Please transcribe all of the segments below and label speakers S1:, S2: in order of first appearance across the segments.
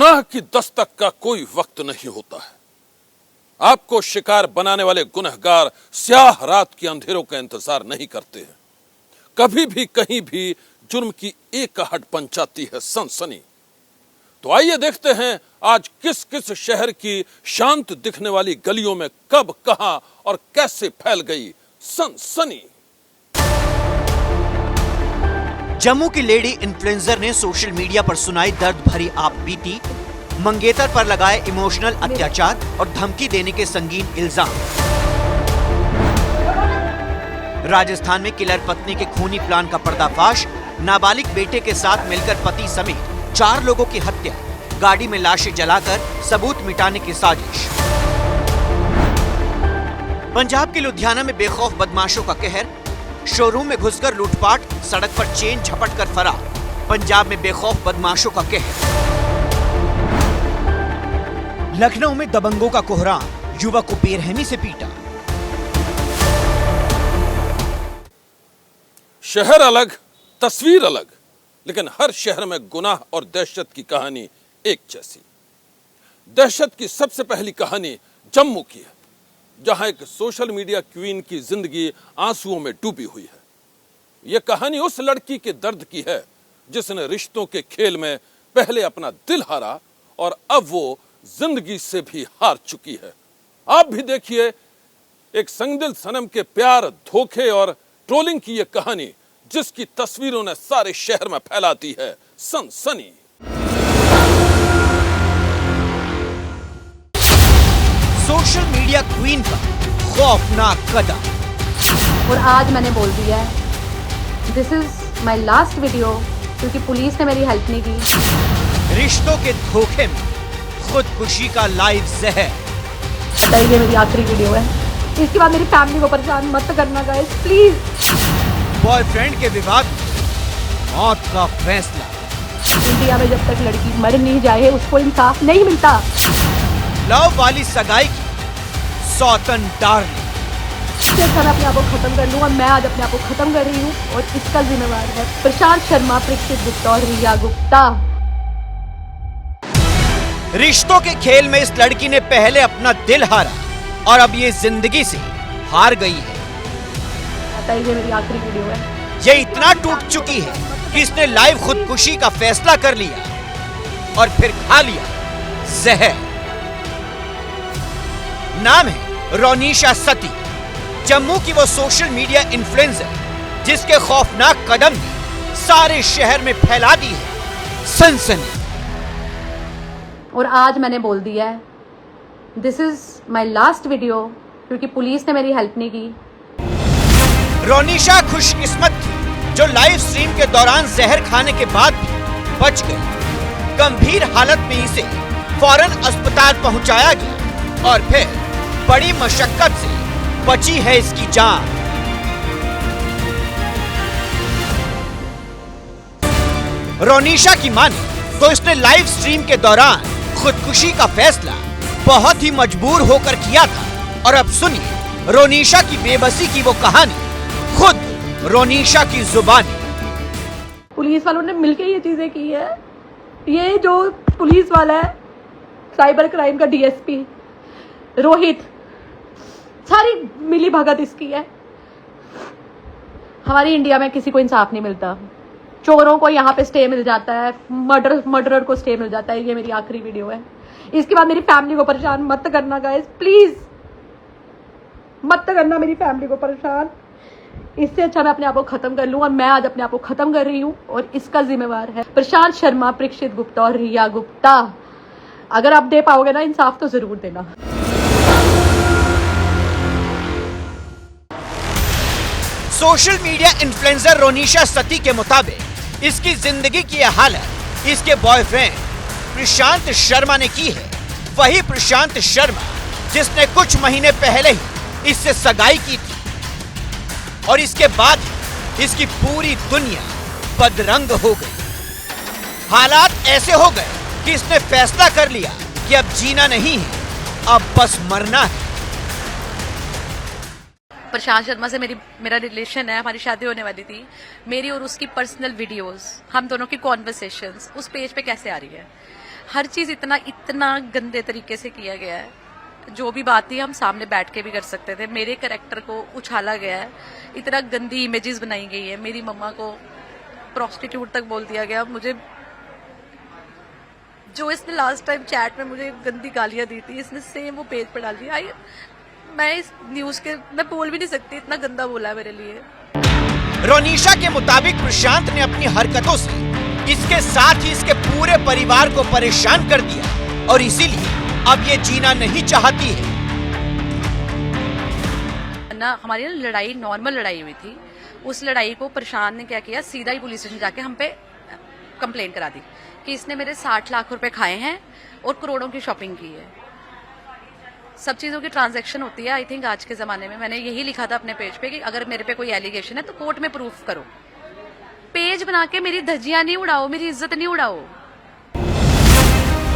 S1: गुनाह की दस्तक का कोई वक्त नहीं होता है। आपको शिकार बनाने वाले गुनहगार स्याह रात के अंधेरों का इंतजार नहीं करते हैं। कभी भी कहीं भी जुर्म की एक आहट पंचाती है सनसनी। तो आइए देखते हैं आज किस किस शहर की शांत दिखने वाली गलियों में कब, कहां और कैसे फैल गई सनसनी।
S2: जम्मू की लेडी इन्फ्लुएंसर ने सोशल मीडिया पर सुनाई दर्द भरी आप बीती, मंगेतर पर लगाए इमोशनल अत्याचार और धमकी देने के संगीन इल्जाम। राजस्थान में किलर पत्नी के खूनी प्लान का पर्दाफाश, नाबालिग बेटे के साथ मिलकर पति समेत 4 लोगों की हत्या, गाड़ी में लाशें जलाकर सबूत मिटाने की साजिश। पंजाब के लुधियाना में बेखौफ बदमाशों का कहर, शोरूम में घुसकर लूटपाट, सड़क पर चेन झपटकर फरार। पंजाब में बेखौफ बदमाशों का कहर। लखनऊ में दबंगों का कोहराम, युवक को बेरहमी से पीटा।
S1: शहर अलग, तस्वीर अलग, लेकिन हर शहर में गुनाह और दहशत की कहानी एक जैसी। दहशत की सबसे पहली कहानी जम्मू की है, जहां एक सोशल मीडिया क्वीन की जिंदगी आंसुओं में डूबी हुई है। यह कहानी उस लड़की के दर्द की है जिसने रिश्तों के खेल में पहले अपना दिल हारा और अब वो जिंदगी से भी हार चुकी है। आप भी देखिए एक संगदिल सनम के प्यार, धोखे और ट्रोलिंग की यह कहानी, जिसकी तस्वीरों ने सारे शहर में फैला दी है सनसनी।
S2: सोशल मीडिया क्वीन का खौफनाक कदम।
S3: और आज मैंने बोल दिया है, this is my last video, क्योंकि पुलिस ने मेरी हेल्प नहीं की।
S2: रिश्तों के धोखे में खुदकुशी का लाइव जहर।
S3: बताइए, मेरी आखिरी वीडियो है, इसके बाद मेरी फैमिली को परेशान मत करना गाइस प्लीज।
S2: बॉयफ्रेंड के विवाद में मौत का फैसला।
S3: इंडिया में जब तक लड़की मर नहीं जाए उसको इंसाफ नहीं मिलता।
S2: लव वाली सगाई की सौतन डार्लिंग।
S3: मैं अपने आप को खत्म कर लूँ और मैं आज अपने आप को खत्म कर रही हूँ और इसका जिम्मेवार है प्रशांत शर्मा, परीक्षित गुप्ता और रिया गुप्ता।
S2: रिश्तों के खेल में इस लड़की ने पहले अपना दिल हारा और अब ये जिंदगी से हार गई है।
S3: बताइए, मेरी आखिरी वीडियो है।
S2: ये इतना टूट चुकी है कि इसने लाइव खुदकुशी का फैसला कर लिया और फिर खा लिया जहर। नाम है रोनिशा सती। जम्मू की वो सोशल मीडिया इन्फ्लुएंसर जिसके खौफनाक कदम ने सारे शहर में फैला दी है सनसनी।
S3: और आज मैंने बोल दिया है, this is my last video, क्योंकि पुलिस ने मेरी हेल्प नहीं की।
S2: रोनिशा खुशकिस्मत थी जो लाइव स्ट्रीम के दौरान जहर खाने के बाद भी बच गई। गंभीर हालत में इसे फौरन अस्पताल पहुंचाया गया और फिर बड़ी मशक्कत से बची है इसकी जान। रोनिशा की माने तो इसने लाइव स्ट्रीम के दौरान खुदकुशी का फैसला बहुत ही मजबूर होकर किया था। और अब सुनिए रोनिशा की बेबसी की वो कहानी, खुद रोनिशा की जुबानी।
S3: पुलिस वालों ने मिलकर ये चीजें की है। ये जो पुलिस वाला है, साइबर क्राइम का डीएसपी रोहित, सारी मिली भगत इसकी है। हमारी इंडिया में किसी को इंसाफ नहीं मिलता। चोरों को यहाँ पे स्टे मिल जाता है, मर्डरर को स्टे मिल जाता है। ये मेरी आखिरी वीडियो है, इसके बाद मेरी फैमिली को परेशान मत करना गाइस प्लीज, मत करना मेरी फैमिली को परेशान। इससे अच्छा मैं अपने आप को खत्म कर लूं और मैं आज अपने आप को खत्म कर रही हूं और इसका जिम्मेवार है प्रशांत शर्मा, परीक्षित गुप्ता और रिया गुप्ता। अगर आप दे पाओगे ना इंसाफ तो जरूर देना।
S2: सोशल मीडिया इन्फ्लुएंसर रोनिशा सती के मुताबिक इसकी जिंदगी की यह हालत इसके बॉयफ्रेंड प्रशांत शर्मा ने की है। वही प्रशांत शर्मा जिसने कुछ महीने पहले ही इससे सगाई की थी और इसके बाद इसकी पूरी दुनिया बदरंग हो गई। हालात ऐसे हो गए कि इसने फैसला कर लिया कि अब जीना नहीं है, अब बस मरना है।
S3: प्रशांत शर्मा से मेरा रिलेशन है, हमारी शादी होने वाली थी। मेरी और उसकी पर्सनल वीडियोस, हम दोनों की कॉन्वर्सेशंस उस पेज पे कैसे आ रही है? हर चीज़ इतना इतना गंदे तरीके से किया गया है। जो भी बात थी हम सामने बैठ के भी कर सकते थे। मेरे कैरेक्टर को उछाला गया है, इतना गंदी इमेजेस बनाई गई है। मेरी मम्मा को प्रोस्टिट्यूट तक बोल दिया गया। मुझे जो इसने लास्ट टाइम चैट में मुझे गंदी गालियां दी थी, इसने सेम वो पेज पर डाल दी। मैं इस न्यूज़ के मैं बोल भी नहीं सकती, इतना गंदा बोला है मेरे लिए।
S2: रोनिशा के मुताबिक प्रशांत ने अपनी हरकतों से इसके साथ ही इसके पूरे परिवार को परेशान कर दिया और इसीलिए अब ये जीना नहीं चाहती है।
S3: ना हमारी लड़ाई नॉर्मल लड़ाई हुई थी। उस लड़ाई को प्रशांत ने क्या किया, सीधा ही पुलिस स्टेशन जाके हम पे कंप्लेंट करा दी कि इसने मेरे 60 लाख रुपए खाए हैं और करोड़ों की शॉपिंग की है। सब चीजों की ट्रांजैक्शन होती है। आई थिंक आज के जमाने में मैंने यही लिखा था अपने पेज पे कि अगर मेरे पे कोई एलिगेशन है तो कोर्ट में प्रूफ करो। पेज बना के मेरी धज्जियां नहीं उड़ाओ, मेरी इज्जत नहीं उड़ाओ।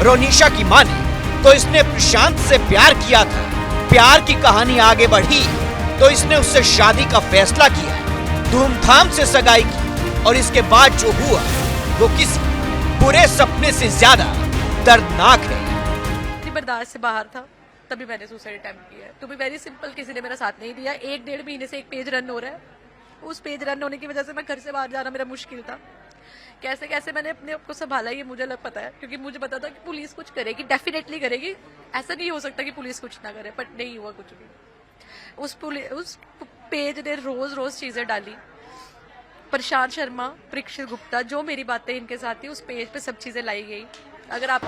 S2: रोनिशा की मां ने तो इसने प्रशांत से प्यार किया था। प्यार की कहानी आगे बढ़ी तो इसने उससे शादी का फैसला किया, धूमधाम से सगाई की और इसके बाद जो हुआ वो किसी बुरे सपने से ज्यादा दर्दनाक है।
S3: बर्दाश्त से बाहर था तभी मैंने सुसाइड अटेम्प्ट किया है। टू बी वेरी सिंपल, किसी ने मेरा साथ नहीं दिया। 1-1.5 महीने से एक पेज रन हो रहा है। उस पेज रन होने की वजह से मैं घर से बाहर जाना मेरा मुश्किल था। कैसे कैसे मैंने अपने आप को संभाला ये मुझे पता है, क्योंकि मुझे पता था कि पुलिस कुछ करेगी, डेफिनेटली करेगी। ऐसा नहीं हो सकता कि पुलिस कुछ ना करे, बट नहीं हुआ कुछ भी। उस पेज ने रोज चीजें डाली। प्रशांत शर्मा, परीक्षित गुप्ता, जो मेरी बातें इनके साथ थी उस पेज पे सब चीजें लाई गई। अगर आप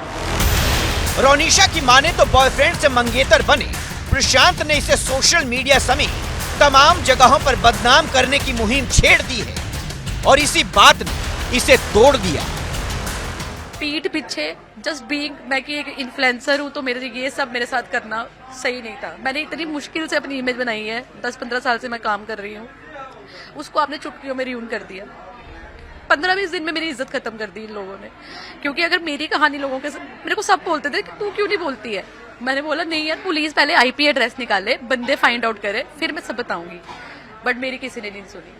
S2: रोनिशा की माने तो बॉयफ्रेंड से मंगेतर बने प्रशांत ने इसे सोशल मीडिया समेत तमाम जगहों पर बदनाम करने की मुहिम छेड़ दी है और इसी बात ने इसे तोड़ दिया।
S3: पीठ पीछे जस्ट बीइंग मैं कि एक इन्फ्लुएंसर हूं तो मेरे ये सब मेरे साथ करना सही नहीं था। मैंने इतनी मुश्किल से अपनी इमेज बनाई है, 10-15 साल से मैं काम कर रही हूँ। उसको आपने चुटकियों में रियून कर दिया। 15-20 दिन में मेरी इज्जत खत्म कर दी इन लोगों ने। क्योंकि अगर मेरी कहानी लोगों के मेरे को सब बोलते थे कि तू क्यों नहीं बोलती है। मैंने बोला नहीं यार, पुलिस पहले IP एड्रेस निकाले, बंदे फाइंड आउट करे, फिर मैं सब बताऊंगी। बट मेरी किसी ने नहीं सुनी।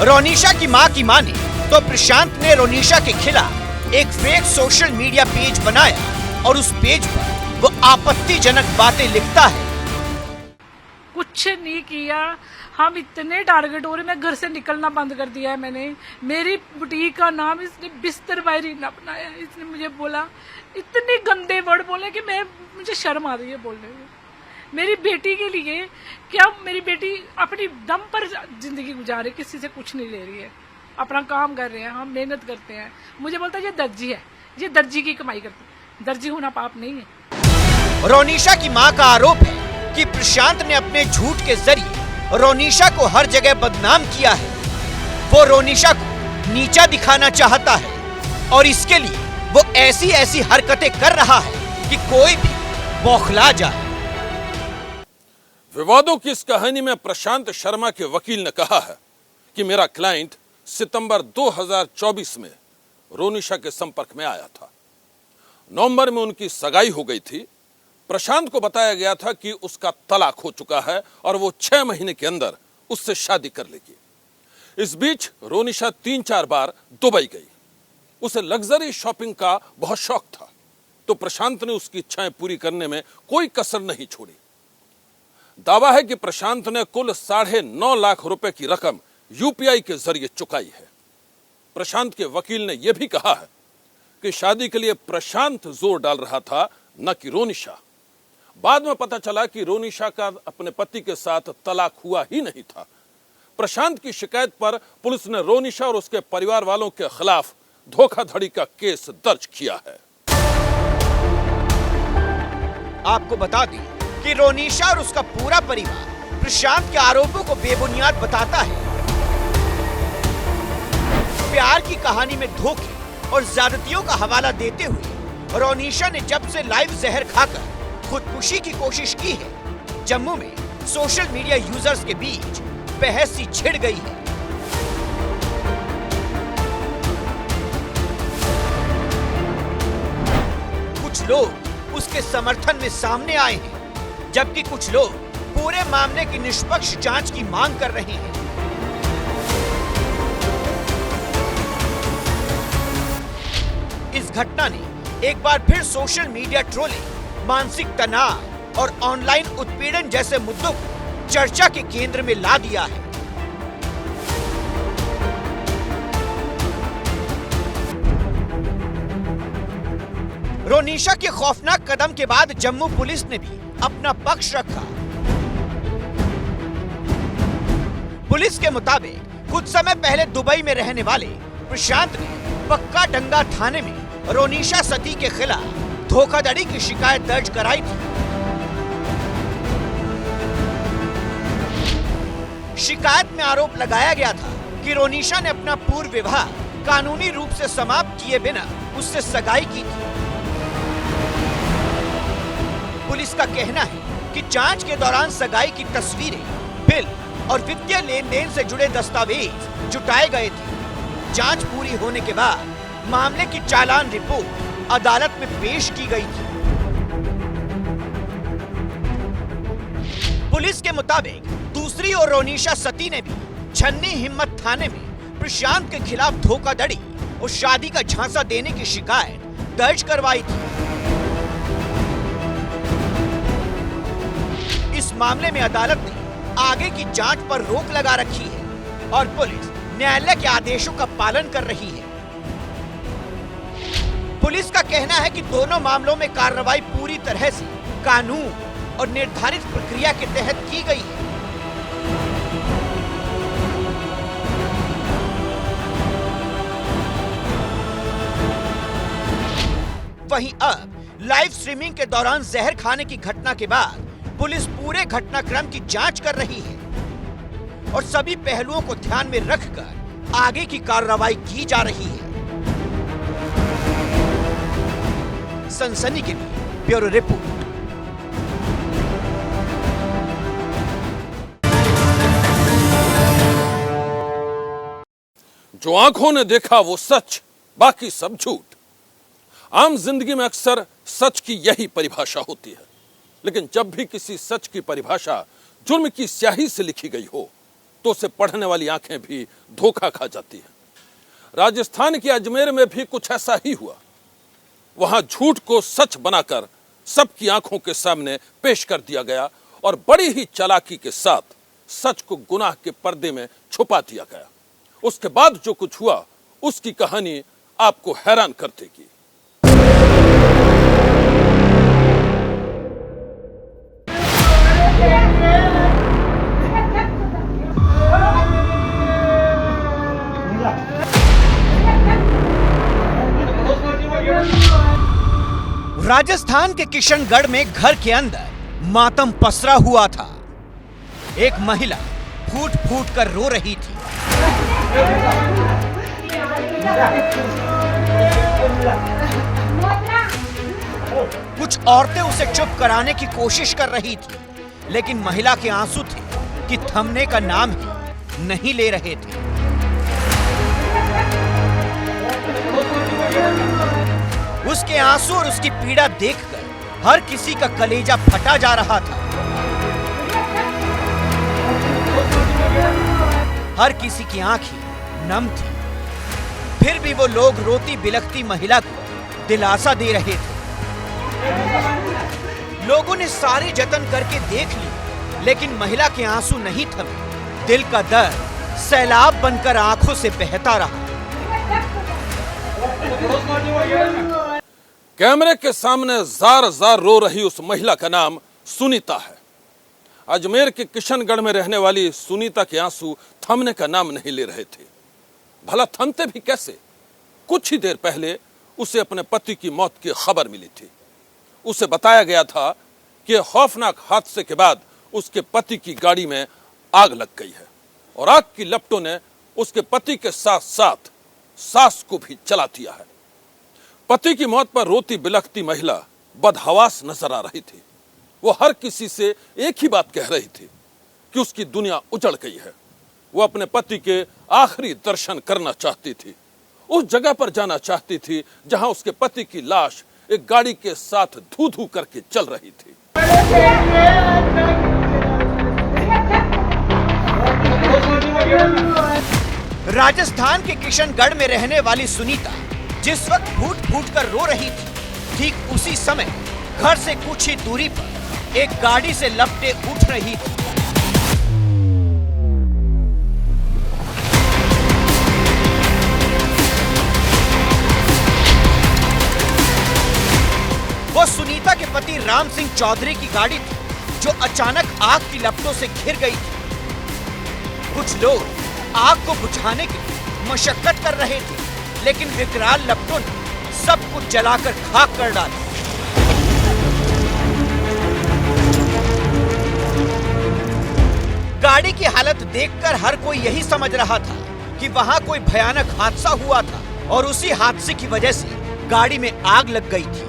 S2: रोनिशा की मां की माने तो प्रशांत ने रोनिशा के खिलाफ एक फेक सोशल मीडिया पेज बनाया और उस पेज पर वो आपत्तिजनक बातें लिखता है।
S4: कुछ नहीं किया, हम इतने टारगेट हो रहे, मैं घर से निकलना बंद कर दिया है। मैंने मेरी बुटीक का नाम इसने बिस्तर बाय रीना बनाया है। इसने मुझे बोला, इतने गंदे वर्ड बोले कि मुझे शर्म आ रही है बोलने में। मेरी बेटी के लिए क्या, मेरी बेटी अपनी दम पर जिंदगी गुजारे, किसी से कुछ नहीं ले रही है, अपना काम कर रहे हैं, हम मेहनत करते हैं। मुझे बोलता है ये दर्जी है, ये दर्जी की कमाई करती है। दर्जी होना पाप नहीं है।
S2: रोनिशा की मां का आरोप है कि प्रशांत ने अपने झूठ के जरिए रोनिशा को हर जगह बदनाम किया है। वो रोनिशा को नीचा दिखाना चाहता है और इसके लिए वो ऐसी हरकतें कर रहा है कि कोई भी बौखला जाए।
S1: विवादों की इस कहानी में प्रशांत शर्मा के वकील ने कहा है कि मेरा क्लाइंट सितंबर 2024 में रोनिशा के संपर्क में आया था। नवंबर में उनकी सगाई हो गई थी। प्रशांत को बताया गया था कि उसका तलाक हो चुका है और वो 6 महीने के अंदर उससे शादी कर लेगी। इस बीच रोनिशा 3-4 बार दुबई गई। उसे लग्जरी शॉपिंग का बहुत शौक था, तो प्रशांत ने उसकी इच्छाएं पूरी करने में कोई कसर नहीं छोड़ी। दावा है कि प्रशांत ने कुल 9.5 लाख रुपए की रकम UPI के जरिए चुकाई है। प्रशांत के वकील ने यह भी कहा है कि शादी के लिए प्रशांत जोर डाल रहा था, न कि रोनिशा। बाद में पता चला कि रोनिशा का अपने पति के साथ तलाक हुआ ही नहीं था। प्रशांत की शिकायत पर पुलिस ने रोनिशा और उसके परिवार वालों के खिलाफ धोखाधड़ी का केस दर्ज किया है।
S2: आपको बता दें कि रोनिशा और उसका पूरा परिवार प्रशांत के आरोपों को बेबुनियाद बताता है। प्यार की कहानी में धोखे और ज्यादतियों का हवाला देते हुए रोनिशा ने जब से लाइव जहर खाकर खुदकुशी की कोशिश की है, जम्मू में सोशल मीडिया यूजर्स के बीच बहस सी छिड़ गई है। कुछ लोग उसके समर्थन में सामने आए हैं, जबकि कुछ लोग पूरे मामले की निष्पक्ष जांच की मांग कर रहे हैं। इस घटना ने एक बार फिर सोशल मीडिया ट्रोलिंग, मानसिक तनाव और ऑनलाइन उत्पीड़न जैसे मुद्दों को चर्चा के केंद्र में ला दिया है। रोनीशा के खौफनाक कदम के बाद जम्मू पुलिस ने भी अपना पक्ष रखा। पुलिस के मुताबिक कुछ समय पहले दुबई में रहने वाले प्रशांत ने पक्का डंगा थाने में रोनीशा सती के खिलाफ धोखाधड़ी की शिकायत दर्ज कराई थी। शिकायत में आरोप लगाया गया था कि रोनीशा ने अपना पूर्व विवाह कानूनी रूप से समाप्त किए बिना उससे सगाई की थी। पुलिस का कहना है कि जांच के दौरान सगाई की तस्वीरें, बिल और वित्तीय लेन देन से जुड़े दस्तावेज जुटाए गए थे। जांच पूरी होने के बाद मामले की चालान रिपोर्ट अदालत में पेश की गई थी। पुलिस के मुताबिक दूसरी ओर रोनीशा सती ने भी छन्नी हिम्मत थाने में प्रशांत के खिलाफ धोखाधड़ी और शादी का झांसा देने की शिकायत दर्ज करवाई थी। इस मामले में अदालत ने आगे की जांच पर रोक लगा रखी है और पुलिस न्यायालय के आदेशों का पालन कर रही है। पुलिस का कहना है कि दोनों मामलों में कार्रवाई पूरी तरह से कानून और निर्धारित प्रक्रिया के तहत की गई है। वहीं अब लाइव स्ट्रीमिंग के दौरान जहर खाने की घटना के बाद पुलिस पूरे घटनाक्रम की जांच कर रही है और सभी पहलुओं को ध्यान में रखकर आगे की कार्रवाई की जा रही है। सनसनी के लिए ब्यूरो रिपोर्ट।
S1: जो आंखों ने देखा वो सच, बाकी सब झूठ। आम जिंदगी में अक्सर सच की यही परिभाषा होती है, लेकिन जब भी किसी सच की परिभाषा जुर्म की स्याही से लिखी गई हो तो उसे पढ़ने वाली आंखें भी धोखा खा जाती हैं। राजस्थान के अजमेर में भी कुछ ऐसा ही हुआ। वहां झूठ को सच बनाकर सबकी आंखों के सामने पेश कर दिया गया और बड़ी ही चालाकी के साथ सच को गुनाह के पर्दे में छुपा दिया गया। उसके बाद जो कुछ हुआ उसकी कहानी आपको हैरान कर देगी।
S2: राजस्थान के किशनगढ़ में घर के अंदर मातम पसरा हुआ था। एक महिला फूट फूट कर रो रही थी। कुछ औरतें उसे चुप कराने की कोशिश कर रही थी, लेकिन महिला के आंसू थे कि थमने का नाम ही नहीं ले रहे थे। उसके आंसू और उसकी पीड़ा देखकर हर किसी का कलेजा फटा जा रहा था। हर किसी की आंखें नम थी, फिर भी वो लोग रोती बिलखती महिला को दिलासा दे रहे थे। लोगों ने सारे जतन करके देख ली, लेकिन महिला के आंसू नहीं थमे। दिल का दर्द सैलाब बनकर आंखों से बहता रहा।
S1: कैमरे के सामने जार जार रो रही उस महिला का नाम सुनीता है। अजमेर के किशनगढ़ में रहने वाली सुनीता के आंसू थमने का नाम नहीं ले रहे थे। भला थमते भी कैसे? कुछ ही देर पहले उसे अपने पति की मौत की खबर मिली थी। उसे बताया गया था कि खौफनाक हादसे के बाद उसके पति की गाड़ी में आग लग गई है और आग की लपटों ने उसके पति के साथ साथ सास को भी जला दिया है। पति की मौत पर रोती बिलखती महिला बदहवास नजर आ रही थी। वो हर किसी से एक ही बात कह रही थी कि उसकी दुनिया उजड़ गई है। वो अपने पति के आखिरी दर्शन करना चाहती थी, उस जगह पर जाना चाहती थी जहां उसके पति की लाश एक गाड़ी के साथ धू धू करके चल रही थी।
S2: राजस्थान के किशनगढ़ में रहने वाली सुनीता जिस वक्त फूट फूट कर रो रही थी, ठीक उसी समय घर से कुछ ही दूरी पर एक गाड़ी से लपटे उठ रही थी। वो सुनीता के पति राम सिंह चौधरी की गाड़ी थी, जो अचानक आग की लपटों से घिर गई थी। कुछ लोग आग को बुझाने की मशक्कत कर रहे थे, लेकिन विकराल लपटों ने सब कुछ जलाकर खाक कर डाला। गाड़ी की हालत देखकर हर कोई यही समझ रहा था कि वहां कोई भयानक हादसा हुआ था और उसी हादसे की वजह से गाड़ी में आग लग गई थी।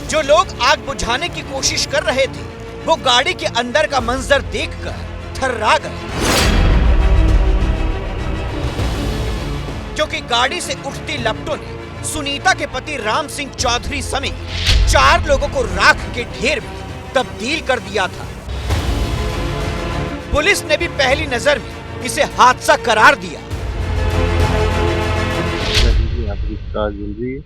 S2: जो लोग आग बुझाने की कोशिश कर रहे थे, वो गाड़ी के अंदर का मंजर देखकर थर्रा गए, क्योंकि गाड़ी से उठती लपटों ने सुनीता के पति राम सिंह चौधरी समेत 4 लोगों को राख के ढेर में तब्दील कर दिया था। पुलिस ने भी पहली नजर में इसे हादसा करार दिया।
S5: कार जल रही है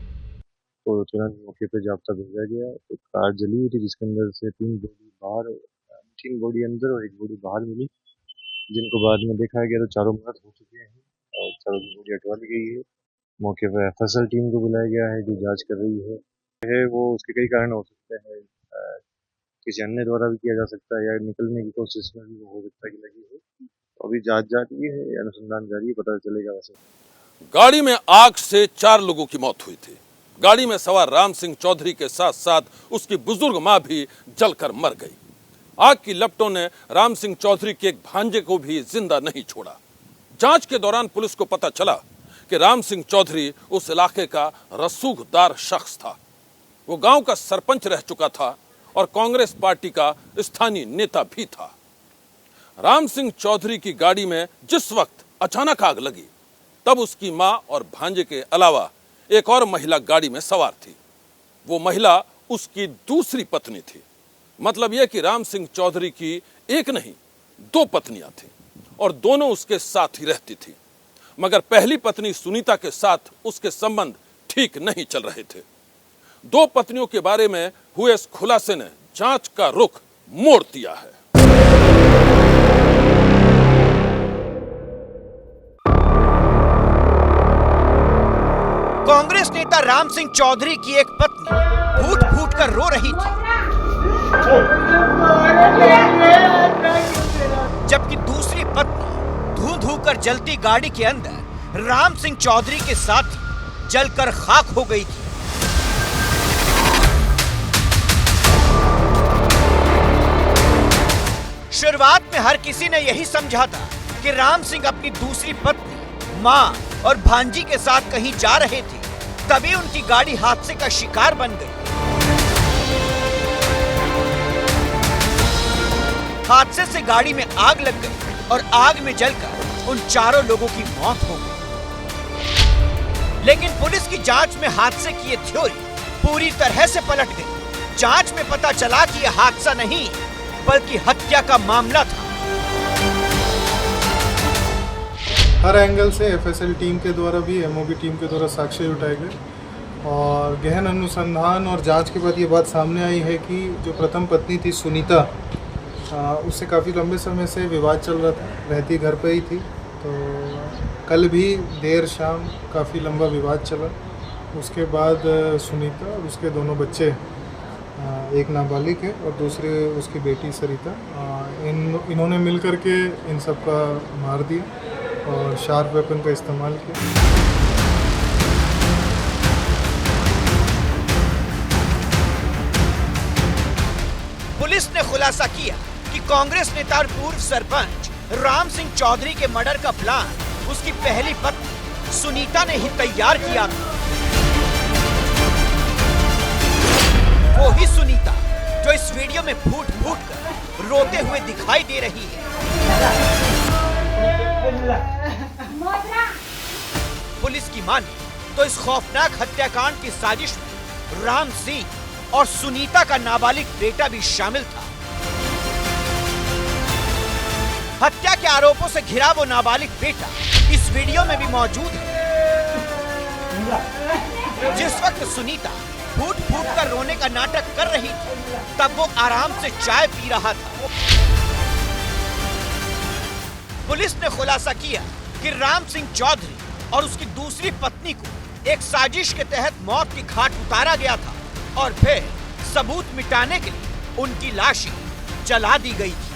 S5: तो तुरंत मौके पे जाब्ता भेजा गया। तो कार जली हुई थी, जिसके अंदर से 3 बॉडी अंदर और 1 बॉडी बाहर मिली, जिनको बाद में देखा गया तो चारों मृत हो चुके हैं और चारों की बॉडी हटवा ली गई है। मौके पर FSL टीम को बुलाया गया है, जो जांच कर रही है। वो उसके कई कारण हो सकते हैं, किसी अन्य द्वारा भी किया जा सकता है या निकलने की कोशिश में भी हो सकता है कि लगी हो। तो अभी जांच जारी है, अनुसंधान जारी है, पता चलेगा। वैसे
S1: गाड़ी में आग से 4 लोगों की मौत हुई थी। गाड़ी में सवार राम सिंह चौधरी के साथ साथ उसकी बुजुर्ग मां भी जलकर मर गई। आग की लपटों ने राम सिंह चौधरी के एक भांजे को भी जिंदा नहीं छोड़ा। जांच के दौरान पुलिस को पता चला कि राम सिंह चौधरी उस इलाके का रसूखदार शख्स था। वो गांव का सरपंच रह चुका था और कांग्रेस पार्टी का स्थानीय नेता भी था। राम सिंह चौधरी की गाड़ी में जिस वक्त अचानक आग लगी, तब उसकी मां और भांजे के अलावा एक और महिला गाड़ी में सवार थी। वो महिला उसकी दूसरी पत्नी थी। मतलब यह कि राम सिंह चौधरी की एक नहीं 2 पत्नियां थीं और दोनों उसके साथ ही रहती थी। मगर पहली पत्नी सुनीता के साथ उसके संबंध ठीक नहीं चल रहे थे। 2 पत्नियों के बारे में हुए इस खुलासे ने जांच का रुख मोड़ दिया है।
S2: कांग्रेस नेता राम सिंह चौधरी की एक पत्नी फूट फूट कर रो रही थी, जबकि दूसरी पत्नी धू धू कर जलती गाड़ी के अंदर राम सिंह चौधरी के साथ जलकर खाक हो गई थी। शुरुआत में हर किसी ने यही समझा था कि राम सिंह अपनी दूसरी पत्नी, मां और भांजी के साथ कहीं जा रहे थे, तभी उनकी गाड़ी हादसे का शिकार बन गई। हादसे से गाड़ी में आग लग गई और आग में जलकर उन 4 लोगों की मौत हो गई। लेकिन पुलिस की जांच में हादसे की ये थ्योरी पूरी तरह से पलट गई। जांच में पता चला कि यह हादसा नहीं बल्कि हत्या का मामला था।
S6: हर एंगल से FSL टीम के द्वारा भी MOB टीम के द्वारा साक्ष्य जुटाए गए और गहन अनुसंधान और जांच के बाद ये बात सामने आई है कि जो प्रथम पत्नी थी सुनीता, उससे काफ़ी लंबे समय से विवाद चल रहा था, रहती घर पे ही थी। तो कल भी देर शाम काफ़ी लंबा विवाद चला। उसके बाद सुनीता और उसके दोनों बच्चे, एक नाबालिग है और दूसरे उसकी बेटी सरिता, इन्होंने मिलकर के इन सब का मार दिया और शार्प वेपन का इस्तेमाल किया।
S2: पुलिस ने खुलासा किया कि कांग्रेस नेता और पूर्व सरपंच राम सिंह चौधरी के मर्डर का प्लान उसकी पहली पत्नी सुनीता ने ही तैयार किया था। वो ही सुनीता जो इस वीडियो में फूट फूट कर रोते हुए दिखाई दे रही है। पुलिस की माने तो इस खौफनाक हत्याकांड की साजिश में राम सिंह और सुनीता का नाबालिग बेटा भी शामिल था। हत्या के आरोपों से घिरा वो नाबालिग बेटा इस वीडियो में भी मौजूद है। जिस वक्त सुनीता फूट फूट कर रोने का नाटक कर रही थी, तब वो आराम से चाय पी रहा था। पुलिस ने खुलासा किया कि राम सिंह चौधरी और उसकी दूसरी पत्नी को एक साजिश के तहत मौत की घाट उतारा गया था और फिर सबूत मिटाने के लिए उनकी लाशें जला दी गई थी।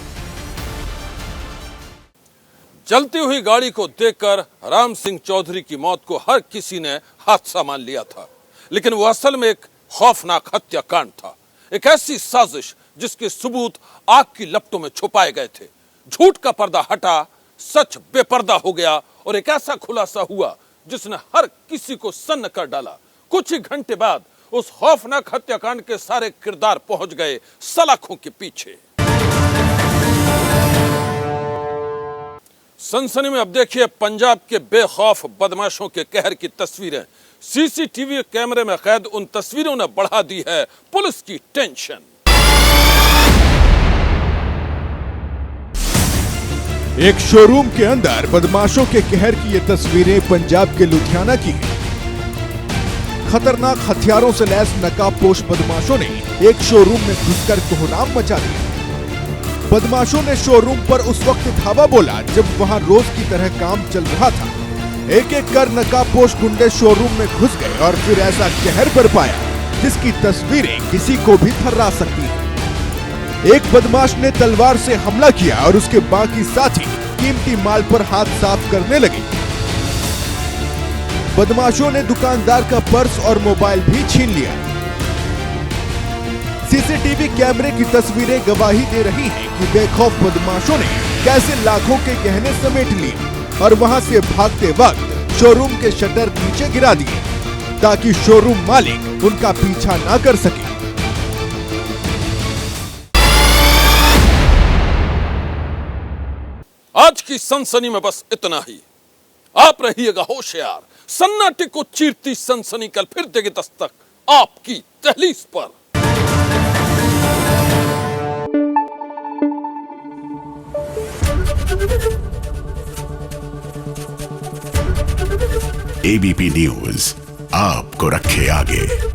S1: जलती हुई गाड़ी को देखकर राम सिंह चौधरी की मौत को हर किसी ने हादसा मान लिया था, लेकिन वो असल में एक खौफनाक हत्याकांड था। एक ऐसी साजिश जिसके सबूत आग की लपटों में छुपाए गए थे। झूठ का पर्दा हटा, सच बेपर्दा हो गया और एक ऐसा खुलासा हुआ जिसने हर किसी को सन्न कर डाला। कुछ ही घंटे बाद उस खौफनाक हत्याकांड के सारे किरदार पहुंच गए सलाखों के पीछे। सनसनी में अब देखिए पंजाब के बेखौफ बदमाशों के कहर की तस्वीरें। सीसीटीवी कैमरे में कैद उन तस्वीरों ने बढ़ा दी है पुलिस की टेंशन।
S7: एक शोरूम के अंदर बदमाशों के कहर की ये तस्वीरें पंजाब के लुधियाना की हैं। खतरनाक हथियारों से लैस नकाबपोश बदमाशों ने एक शोरूम में घुसकर कोहराम मचा दिया। बदमाशों ने शोरूम पर उस वक्त धावा बोला जब वहां रोज की तरह काम चल रहा था। एक एक कर नकाबपोश गुंडे शोरूम में घुस गए और फिर ऐसा कहर बरपाया जिसकी तस्वीरें किसी को भी थर्रा सकती हैं। एक बदमाश ने तलवार से हमला किया और उसके बाकी साथी कीमती माल पर हाथ साफ करने लगे। बदमाशों ने दुकानदार का पर्स और मोबाइल भी छीन लिया। सीसीटीवी कैमरे की तस्वीरें गवाही दे रही हैं कि बेखौफ बदमाशों ने कैसे लाखों के गहने समेट लिए और वहां से भागते वक्त शोरूम के शटर नीचे गिरा दिए ताकि शोरूम मालिक उनका पीछा ना कर सके।
S1: आज की सनसनी में बस इतना ही। आप रहिएगा होशियार। सन्नाटे को चीरती सनसनी कल फिर देगी दस्तक आपकी दहलीज पर।
S8: एबीपी न्यूज आपको रखे आगे।